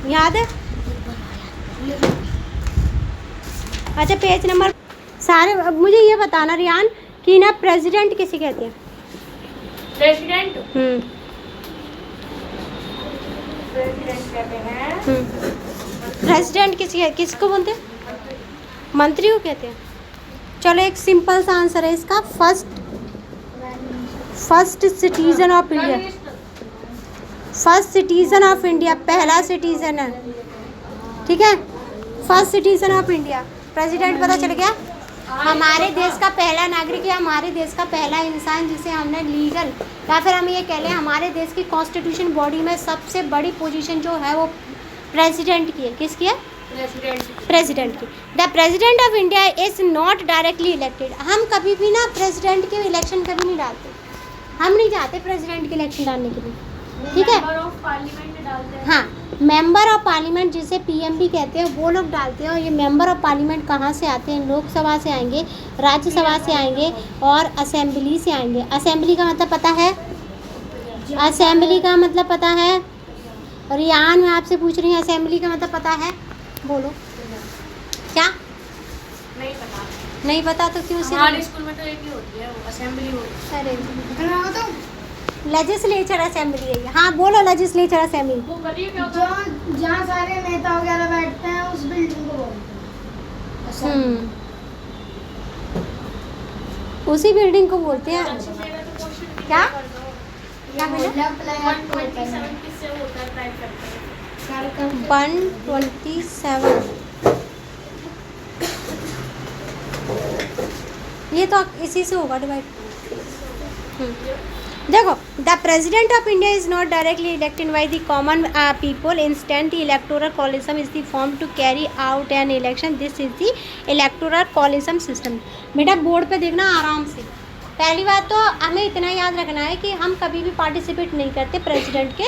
याद है? अच्छा पेज नंबर सारे। अब मुझे ये बताना रियान कि ना प्रेसिडेंट किसे कहते हैं? प्रेसिडेंट कहते हैं। प्रेसिडेंट किसको बोलते हैं? मंत्री को कहते हैं। चलो एक सिंपल सा आंसर है इसका, first citizen of India. First citizen of India, पहला सिटीजन है, ठीक है। First citizen of India president, पता चल गया? हमारे देश का पहला नागरिक या हमारे देश का पहला इंसान जिसे हमने लीगल, या फिर हम ये कह लें हमारे देश की कॉन्स्टिट्यूशन बॉडी में सबसे बड़ी पोजीशन जो है वो प्रेसिडेंट की है। किसकी है? प्रेसिडेंट की। The president of India is not directly elected. हम कभी भी ना प्रेसिडेंट के इलेक्शन कभी नहीं डालते, हम नहीं चाहते प्रेसिडेंट के इलेक्शन डालने के लिए, ठीक है। मेंबर ऑफ पार्लियामेंट डालते हैं। हाँ, मेंबर ऑफ पार्लियामेंट जिसे पीएम भी कहते हैं वो लोग डालते हैं। और ये मेंबर ऑफ पार्लियामेंट कहाँ से आते हैं? लोकसभा से आएंगे, राज्यसभा से आएंगे और असेंबली से आएंगे। असेंबली का मतलब पता है? असेंबली का मतलब पता है? रियान मैं आपसे पूछ रही हूँ, असेंबली का मतलब पता है? बोलो क्या? नहीं पता। नहीं पता तो क्यों से? हमारे स्कूल में तो एक ही होती है, वो असेंबली होती है। अरे लेजिस्लेचर असेंबली है ये। हाँ बोलो, लेजिस्लेचर असेंबली। वो करिए क्या होता है? जहाँ सारे नेता वगैरह बैठते हैं उस बिल्डिंग को बोलते हैं। उसी बिल्डिंग को बोलते हैं। अच्छा मेरा तो क्वेश्चन क्या? क्या बोला? 127 किससे होता है? टाइप करते हैं 127। ये तो इसी से होगा डिवाइड। देखो, the president of India is not directly elected by the common people. Instant electoral collegism is the form to carry out an election. This is the electoral collegism system. बेटा board पे देखना आराम से। पहली बात तो हमें इतना याद रखना है कि हम कभी भी पार्टिसिपेट नहीं करते प्रेसिडेंट के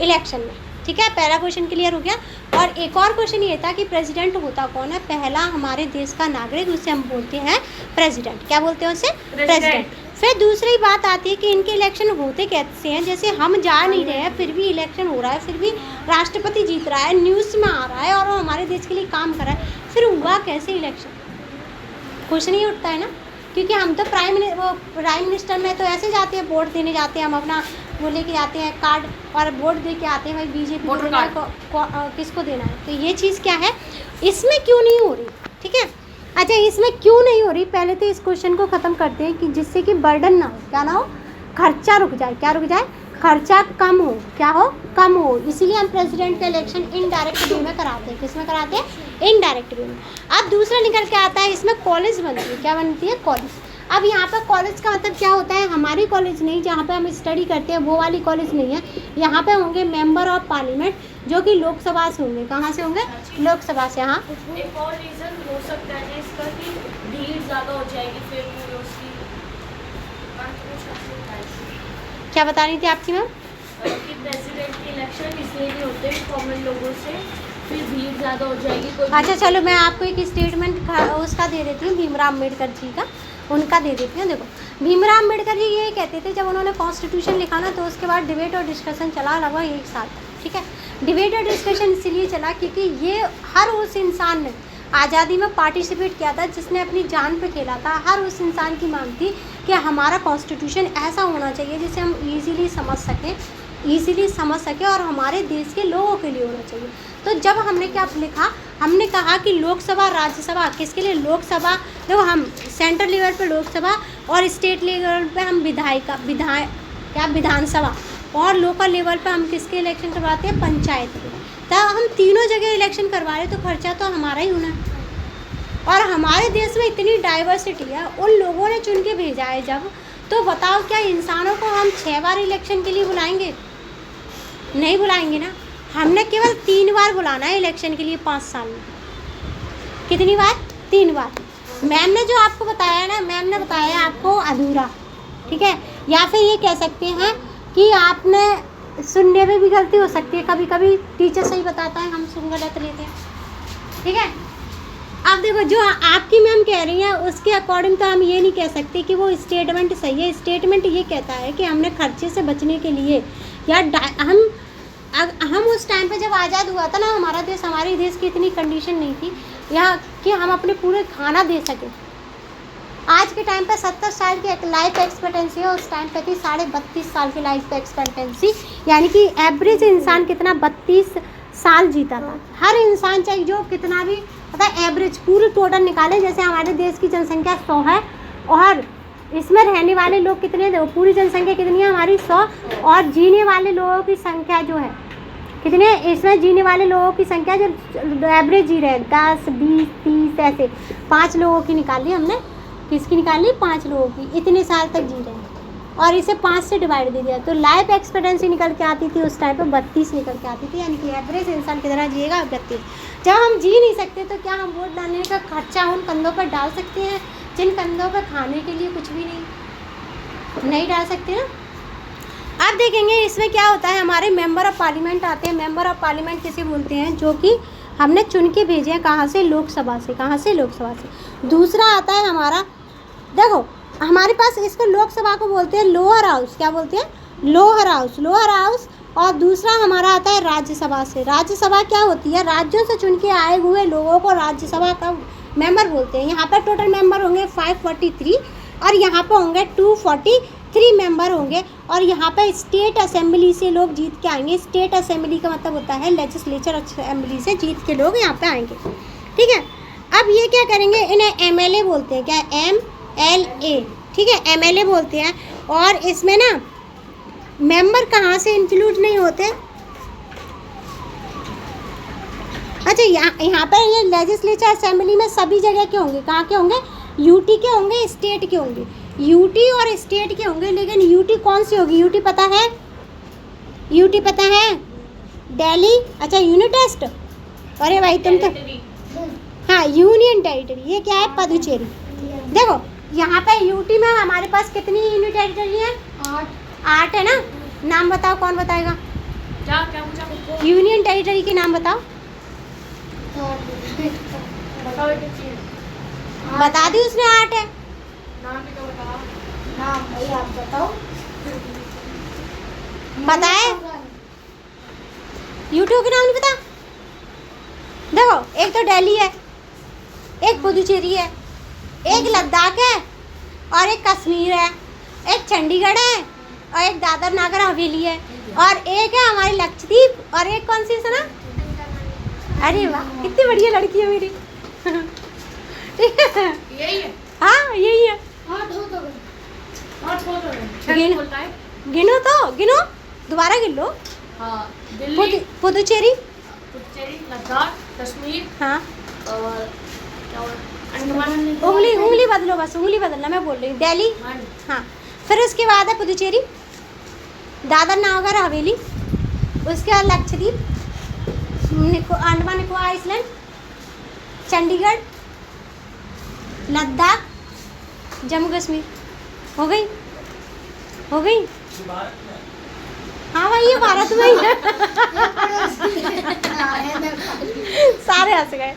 इलेक्शन में, ठीक है। पहला क्वेश्चन क्लियर हो गया। और एक और क्वेश्चन ये था कि प्रेसिडेंट होता कौन है? पहला हमारे देश का नागरिक, उसे हम बोलते हैं प्रेसिडेंट। क्या बोलते हैं उसे? प्रेसिडेंट। फिर दूसरी बात आती है कि इनके इलेक्शन होते कैसे हैं? जैसे हम जा नहीं रहे हैं फिर भी इलेक्शन हो रहा है, फिर भी राष्ट्रपति जीत रहा है, न्यूज़ में आ रहा है और वो हमारे देश के लिए काम कर रहा है, फिर हुआ कैसे इलेक्शन? क्वेश्चन ही उठता है ना। क्योंकि हम तो प्राइम मिनिस्टर में तो ऐसे जाते हैं, वोट देने जाते हैं, हम अपना वो लेके जाते हैं कार्ड और वोट दे के आते हैं, भाई बीजेपी को देना है, किसको देना है। तो ये चीज़ क्या है, इसमें क्यों नहीं हो रही, ठीक है। अच्छा इसमें क्यों नहीं हो रही, पहले तो इस क्वेश्चन को ख़त्म करते हैं कि जिससे कि बर्डन ना हो, क्या ना हो, खर्चा रुक जाए। क्या रुक जाए? खर्चा कम हो। क्या हो? कम हो। इसीलिए हम प्रेसिडेंट का इलेक्शन इनडायरेक्ट वे में कराते हैं। किस में कराते हैं? इनडायरेक्ट वे में। अब दूसरा निकल के आता है, इसमें कॉलेज बनती है। क्या बनती है? कॉलेज। अब यहाँ पर कॉलेज का मतलब क्या होता है? हमारी कॉलेज नहीं जहाँ पे हम स्टडी करते हैं वो वाली कॉलेज नहीं है। यहाँ पे होंगे मेंबर ऑफ पार्लियामेंट जो कि लोकसभा से होंगे। कहाँ से होंगे? लोकसभा से। हाँ एक और रीज़न हो सकता है इसका कि भीड़ ज़्यादा हो जाएगी फिर उसकी। क्या बता रही थी आपकी मैम? कि प्रेसिडेंट के इलेक्शन इसलिए नहीं होते कॉमन लोगों से, फिर भीड़ ज़्यादा हो जाएगी। कोई अच्छा चलो मैं आपको एक स्टेटमेंट उसका दे देती हूँ, भीमराव अम्बेडकर जी का, उनका दे देती हूँ। देखो भीमराव अम्बेडकर जी ये कहते थे, जब उन्होंने कॉन्स्टिट्यूशन लिखा ना तो उसके बाद डिबेट और डिस्कशन चला लगभग 1 साल तक, ठीक है। डिबेट और डिस्कशन इसलिए चला क्योंकि ये हर उस इंसान ने आज़ादी में पार्टिसिपेट किया था जिसने अपनी जान पे खेला था। हर उस इंसान की मांग थी कि हमारा कॉन्स्टिट्यूशन ऐसा होना चाहिए जिसे हम ईज़िली समझ सकें और हमारे देश के लोगों के लिए होना चाहिए। तो जब हमने क्या लिखा, हमने कहा कि लोकसभा राज्यसभा, किसके लिए? लोकसभा। देखो हम सेंट्रल लेवल पे लोकसभा और स्टेट लेवल पे हम विधानसभा और लोकल लेवल पे हम किसके इलेक्शन करवाते हैं? पंचायत के। तो हम तीनों जगह इलेक्शन करवा रहे तो खर्चा तो हमारा ही होना है। और हमारे देश में इतनी डाइवर्सिटी है, उन लोगों ने चुन के भेजा है जब, तो बताओ क्या इंसानों को हम 6 बार इलेक्शन के लिए बुलाएंगे? नहीं बुलाएंगे ना। हमने केवल 3 बार बुलाना है इलेक्शन के लिए 5 साल में। कितनी बार? 3 बार। मैम ने जो आपको बताया ना, मैम ने बताया आपको अधूरा, ठीक है। या फिर ये कह सकते हैं कि आपने सुनने में भी गलती हो सकती है, कभी कभी टीचर सही बताता है, हम सुन गलत लेते हैं, ठीक है। अब देखो जो आपकी मैम कह रही है उसके अकॉर्डिंग तो हम ये नहीं कह सकते कि वो स्टेटमेंट सही है। स्टेटमेंट ये कहता है कि हमने खर्चे से बचने के लिए या हम हम उस टाइम पे जब आज़ाद हुआ था ना हमारा देश, हमारे देश की इतनी कंडीशन नहीं थी यहाँ कि हम अपने पूरे खाना दे सकें। आज के टाइम पे 70 साल की लाइफ एक्सपेक्टेंसी है, उस टाइम पे थी 32.5 साल की लाइफ एक्सपेक्टेंसी, यानी कि एवरेज इंसान कितना 32 साल जीता था। हर इंसान चाहे जो कितना भी मतलब एवरेज पूरी टोटल निकाले, जैसे हमारे देश की जनसंख्या 100 है और इसमें रहने वाले लोग कितने, पूरी जनसंख्या कितनी है हमारी 100, और जीने वाले लोगों की संख्या जो है कितने, इसमें जीने वाले लोगों की संख्या जो एवरेज जी रहे हैं 10, 20, 30 ऐसे 5 लोगों की निकाली हमने। किसकी निकाली? 5 लोगों की, इतने साल तक जी रहे हैं और इसे 5 से डिवाइड दे दिया तो लाइफ एक्सपेक्टेंसी निकल के आती थी उस टाइम पे 32 निकल के आती थी, यानी कि एवरेज इंसान कितना जिएगा? 32। जब हम जी नहीं सकते तो क्या हम वोट डालने का खर्चा उन कंधों पर डाल सकते हैं जिन कंधों पर खाने के लिए कुछ भी नहीं डाल सकते ना। अब देखेंगे इसमें क्या होता है, हमारे मेंबर ऑफ पार्लियामेंट आते हैं। मेंबर ऑफ पार्लियामेंट किसे बोलते हैं? जो कि हमने चुन के भेजे हैं, कहाँ से? लोकसभा से। कहाँ से? लोकसभा से। दूसरा आता है हमारा, देखो हमारे पास इसको लोकसभा को बोलते हैं लोअर हाउस। क्या बोलते हैं? Lower house. Lower house. और दूसरा हमारा आता है राज्यसभा से। राज्यसभा क्या होती है? राज्यों से चुन के आए हुए लोगों को राज्यसभा का मेंबर बोलते हैं। यहाँ पर टोटल मेंबर होंगे 543 और यहाँ पर होंगे 243 मेंबर होंगे। और यहाँ पर स्टेट असेंबली से लोग जीत के आएंगे। स्टेट असेंबली का मतलब होता है लेजिस्लेचर असेंबली से जीत के लोग यहाँ पे आएंगे। ठीक है, अब ये क्या करेंगे, इन्हें MLA बोलते हैं। क्या? MLA। ठीक है, MLA बोलते हैं। और इसमें ना मेंबर कहाँ से इंक्लूड नहीं होते? अच्छा, यहाँ पर ये लेजिस्लेचर असेंबली में सभी जगह के होंगे। कहाँ के होंगे? यूटी के होंगे, स्टेट के होंगे। यूटी और स्टेट के होंगे, लेकिन यूटी कौन सी होगी? यूटी पता है? यूटी पता है? दिल्ली। अच्छा, यूनिट टेस्ट। अरे भाई तुम तो, हाँ यूनियन टेरिटरी। ये क्या है? पुदुचेरी। देखो यहाँ पे यूटी में हमारे पास कितनी यूनियन टेरिटरी है? 8 है ना। नाम बताओ, कौन बताएगा? क्या क्या पूछा? यूनियन टेरिटरी के नाम बताओ। बताओ एक चीज। बता दी उसने, 8 है। नाम भी तो बताओ। नाम भाई आप बताओ। पता है? यूट्यूब के नाम नहीं पता? देखो एक तो दिल्ली है, एक पुदुचेरी है, एक लद्दाख है और एक कश्मीर है, एक चंडीगढ़ है और एक दादर नागर हवेली है और एक है हमारी लक्षद्वीप और एक कौन सी सुना? अरे वाह, कितनी बढ़िया लड़की है मेरी। ठीक है, यही है। हाँ यही है। 8 हो तो गए। और कौन है? गिन- बोलता है। गिनो तो गिनो, दोबारा गिन लो। हाँ, दिल्ली, पुदुचेरी, पुडुचेरी, लद्दाख, कश्मीर हाँ और क्या और अंडमान उंगली बदलो, बस उंगली बदलना, मैं बोल रही हूँ। दिल्ली, हाँ। फिर उसके बाद है पुदुचेरी, दादर नागर हवेली, उसके बाद लक्षद्वीप, अंडमान निकोबार आइसलैंड, चंडीगढ़, लद्दाख, जम्मू कश्मीर। हो गई? हो गई? हाँ भाई ये भारत में ही है। सारे हंस गए।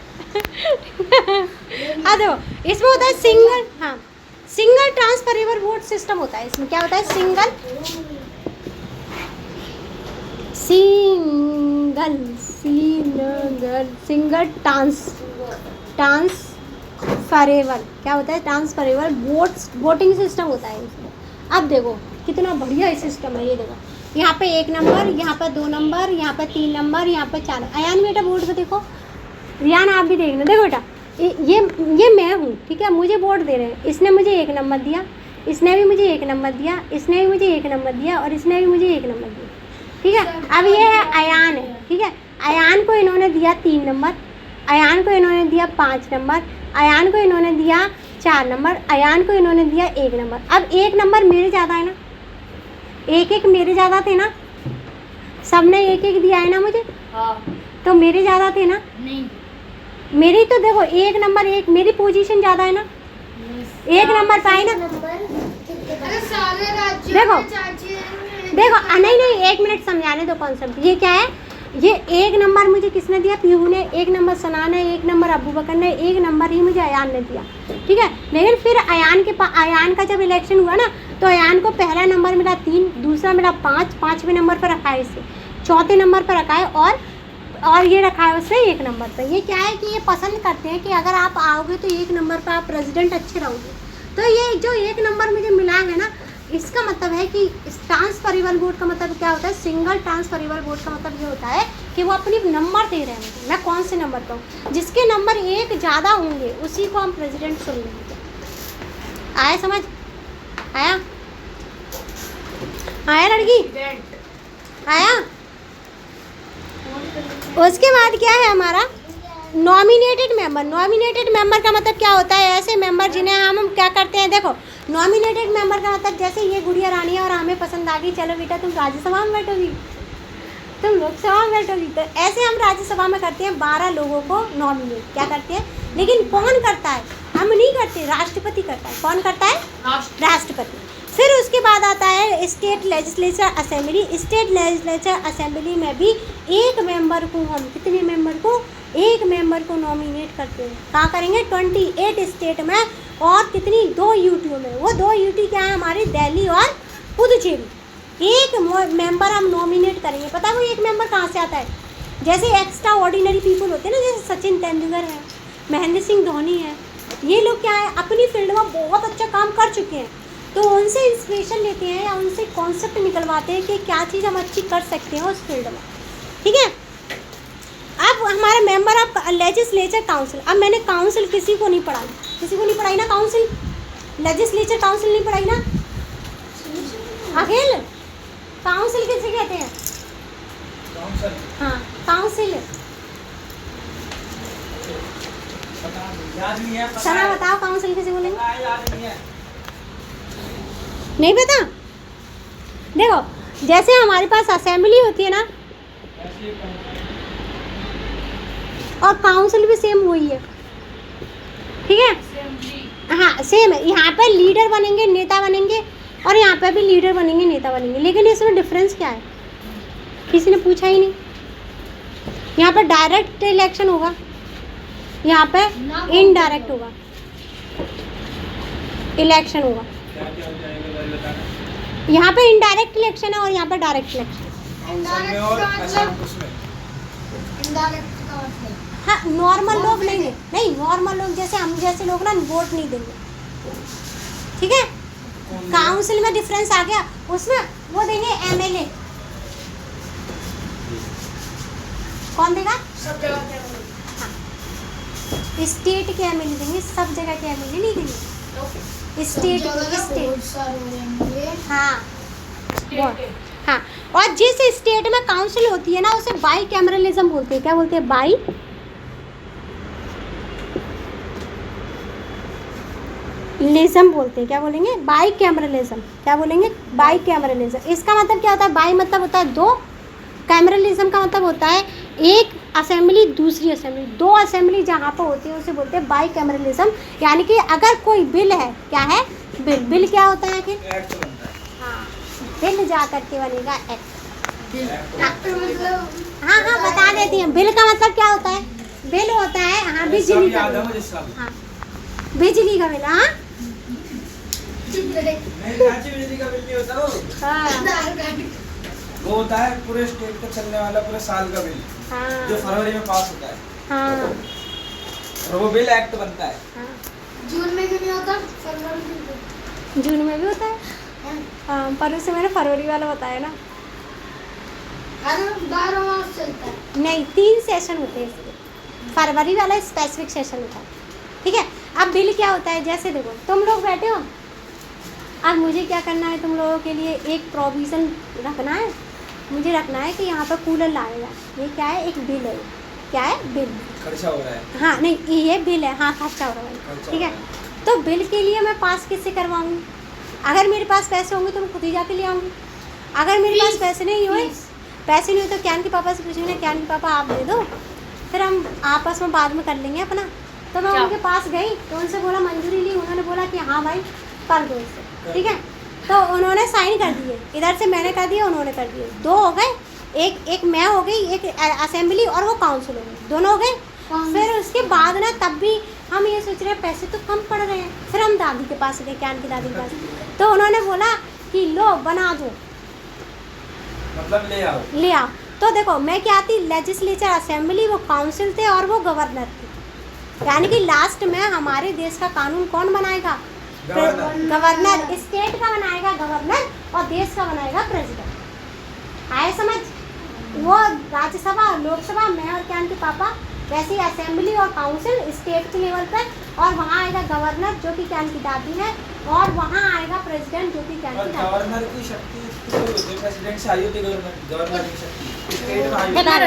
हाँ देखो इसमें होता है सिंगल, हाँ सिंगल ट्रांसफरेबल वोट सिस्टम होता है। इसमें क्या होता है? सिंगल ट्रांसफरेबल, क्या होता है? ट्रांसफरेबल वोटिंग सिस्टम होता है इसमें। अब देखो कितना बढ़िया सिस्टम है। ये देखो यहाँ पे 1 नंबर, यहाँ पे 2 नंबर, यहाँ पे 3 नंबर, यहाँ पे 4। अयान बेटा वोट पे देखो, रियान आप भी देखना। देखो बेटा ये मैं हूँ, ठीक है, मुझे वोट दे रहे हैं। इसने मुझे 1 नंबर दिया, इसने भी मुझे 1 नंबर दिया, इसने भी मुझे 1 नंबर दिया और इसने भी मुझे 1 नंबर दिया। ठीक है, अब ये है अयान है। ठीक है, अयान को इन्होंने दिया 3 नंबर, अयान को इन्होंने दिया 5 नंबर, अयान को इन्होंने दिया 4 नंबर, अयान को इन्होंने दिया 1 नंबर। अब 1 नंबर मेरे ज़्यादा है ना, 1 मेरे ज़्यादा थे ना, सबने 1 दिया है ना मुझे, हाँ। तो मेरे ज़्यादा थे ना। नहीं, मेरी तो देखो 1 नंबर, मेरी पोजीशन ज़्यादा है ना, 1 नंबर पाए ना। अरे सारे राज्यों देखो, में चाची देखो नहीं 1 मिनट समझाने दो कॉन्सेप्ट। ये क्या है? ये 1 नंबर मुझे किसने दिया? पीहू ने, 1 नंबर सना ने, 1 नंबर अबू बकर ने, 1 नंबर ही मुझे अयान ने दिया। ठीक है, लेकिन फिर अयान का जब इलेक्शन हुआ ना तो अयान को पहला नंबर मिला 3, दूसरा मिला 5, 5वें नंबर पर 28 से, चौथे नंबर पर रखा है, और ये रखा है उसने 1 नंबर पे। ये क्या है कि ये पसंद करते हैं कि अगर आप आओगे तो 1 नंबर पे आप प्रेसिडेंट अच्छे रहोगे। तो ये जो 1 नंबर मुझे मिला है ना, इसका मतलब है कि ट्रांसफरेबल वोट का मतलब क्या होता है, सिंगल ट्रांसफरेबल वोट का मतलब ये होता है कि वो अपनी नंबर दे रहे हैं मुझे, मैं कौन से नंबर पर हूँ, जिसके नंबर 1 ज़्यादा होंगे उसी को हम प्रेसिडेंट चुन लेंगे। आया समझ? आया लड़की? आया? उसके बाद क्या है हमारा नॉमिनेटेड मेंबर। नॉमिनेटेड मेंबर का मतलब क्या होता है, ऐसे मेंबर जिन्हें हम क्या करते हैं, देखो नॉमिनेटेड मेंबर का मतलब जैसे ये गुड़िया रानी है और हमें पसंद आ गई, चलो बेटा तुम राज्यसभा में बैठोगी, तुम लोकसभा में बैठोगी। तो ऐसे हम राज्यसभा में करते हैं 12 लोगों को नॉमिनेट, क्या करते हैं, लेकिन कौन करता है, हम नहीं करते, राष्ट्रपति करता है। कौन करता है? राष्ट्रपति। फिर उसके बाद आता है state legislature assembly. State legislature assembly में भी 1 मेंबर को हम, कितने मेंबर को, 1 मेंबर को नॉमिनेट करते हैं। कहाँ करेंगे? 28 स्टेट में, और कितनी, 2 यूटी में। वो 2 यूटी क्या है हमारी, दिल्ली और पुदुचेरी। 1 मेंबर हम नॉमिनेट करेंगे। पता है वो 1 मेंबर कहाँ से आता है? जैसे एक्स्ट्रा ऑर्डिनरी पीपल होते हैं ना, जैसे सचिन तेंदुलकर है, महेंद्र सिंह धोनी है, ये लोग क्या है अपनी फील्ड में बहुत अच्छा काम कर चुके हैं, तो उनसे इंस्पिरेशन लेते हैं या उनसे कॉन्सेप्ट निकलवाते हैं कि क्या चीज़ हम अच्छी कर सकते हैं उस फील्ड में। ठीक है, अब हमारा मेंबर ऑफ लेजिस्लेचर काउंसिल। अब मैंने काउंसिल किसी को नहीं पढ़ाई ना, काउंसिल लेजिस्लेचर काउंसिल नहीं पढ़ाई ना, अखिल काउंसिल किसे कहते हैं? हाँ काउंसिल, सना बताओ काउंसिल किसे बोलेंगे? नहीं पता? देखो जैसे हमारे पास असेंबली होती है ना, और काउंसिल भी सेम वही है। ठीक है, हाँ सेम है। यहाँ पे लीडर बनेंगे, नेता बनेंगे, और यहाँ पे भी लीडर बनेंगे, नेता बनेंगे, लेकिन इसमें डिफरेंस क्या है किसी ने पूछा ही नहीं। यहाँ पे डायरेक्ट इलेक्शन होगा, यहाँ पे इनडायरेक्ट होगा इलेक्शन होगा। यहाँ पे इनडायरेक्ट इलेक्शन है और यहाँ पे डायरेक्ट इलेक्शन। हाँ नॉर्मल लोग नहीं नॉर्मल लोग जैसे हम जैसे लोग ना वोट नहीं देंगे। ठीक है, काउंसिल में डिफरेंस आ गया, उसमें वो देंगे एमएलए। कौन देगा? सब जगह स्टेट के एमएलए देंगे, सब जगह के एमएलए नहीं देंगे। स्टेट हाँ हाँ। और जिस स्टेट में काउंसिल होती है ना उसे बाई कैमरलिज्म बोलते हैं। क्या बोलते हैं? बाई लिज्म बोलते हैं। क्या बोलेंगे? By cameralism. क्या बोलेंगे? By cameralism. इसका मतलब क्या होता है? बाई मतलब होता है 2, कैमरलिज्म का मतलब होता है एक असेंबली दूसरी असेंबली, 2 असेंबली जहाँ पर होती है उसे बोलते हैं बाई कैमरलिज्म। यानी कि अगर कोई बिल है, क्या है? बिल क्या होता है कि हाँ बिल जा करके बनेगा एक्ट। हाँ बता देती हैं। बिल का मतलब क्या होता है? बिल होता है हाँ बिजली का बिल। हाँ बिजली का बिल। हाँ बिजली का बिल नहीं होता वो होता है पूरे स्टेट का चलने वाला पूरे साल का बिल। हाँ जो फरवरी में पास होता है। हाँ और वो बिल एक्ट बनता है। हाँ जून में क्यों नहीं होता? फरवरी में। जून में भी होता है। हाँ पर उससे मैंने फरवरी वाला बताया ना। अरे 12 मास चलता है। नहीं 3 सेशन होते हैं इसके। फरवरी वाला स्पेसिफिक सेशन होता है। ठीक है, अब बिल क्या होता है? जैसे देखो तुम लोग बैठे हो, अब मुझे क्या करना है, तुम लोगों के लिए एक प्रोविज़न रखना है। मुझे रखना है कि यहाँ पर कूलर लाएगा। ये क्या है? एक बिल है। क्या है? बिल। खर्चा हो रहा है। हाँ नहीं ये बिल है। हाँ खर्चा हो रहा है। ठीक है, तो बिल के लिए मैं पास किससे करवाऊँगी? अगर मेरे पास पैसे होंगे तो मैं खुद ही जाके ले आऊँगी। अगर मेरे पास पैसे नहीं हुए तो कैन के पापा से पूछेंगे, कैन के पापा आप दे दो, फिर हम आपस में बाद में कर लेंगे अपना। तो मैं उनके पास गई तो उनसे बोला, मंजूरी ली, उन्होंने बोला कि हाँ भाई कर दो इससे। ठीक है, तो उन्होंने साइन कर दिए, इधर से मैंने कर दिया, उन्होंने कर दिए, 2 हो गए। एक मैं हो गई, एक असेंबली और वो काउंसिल हो गई, दोनों हो गए। फिर उसके बाद ना तब भी हम ये सोच रहे हैं पैसे तो कम पड़ रहे हैं। फिर हम दादी के पास गए, कैन की दादी के पास, तो उन्होंने बोला कि लो बना दो, मतलब ले आओ। तो देखो मैं क्या थी, लेजिस्लेचर असेंबली, वो काउंसिल थे और वो गवर्नर थे। यानी कि लास्ट में हमारे देश का कानून कौन बनाएगा? गवर्नर। स्टेट का बनाएगा गवर्नर और देश का बनाएगा प्रेसिडेंट। आए समझ? वो राज्यसभा, लोकसभा, मैं और क्या के पापा, वैसे ही असेंबली और काउंसिल स्टेट के लेवल पर, और वहाँ आएगा गवर्नर जो कि क्या की दादी है, और वहाँ आएगा प्रेसिडेंट जो कि क्या की दादी। गवर्नर की शक्ति होती है, प्रेसिडेंट से आई होती है, गवर्नर की शक्ति स्टेट में आई होती है। देखो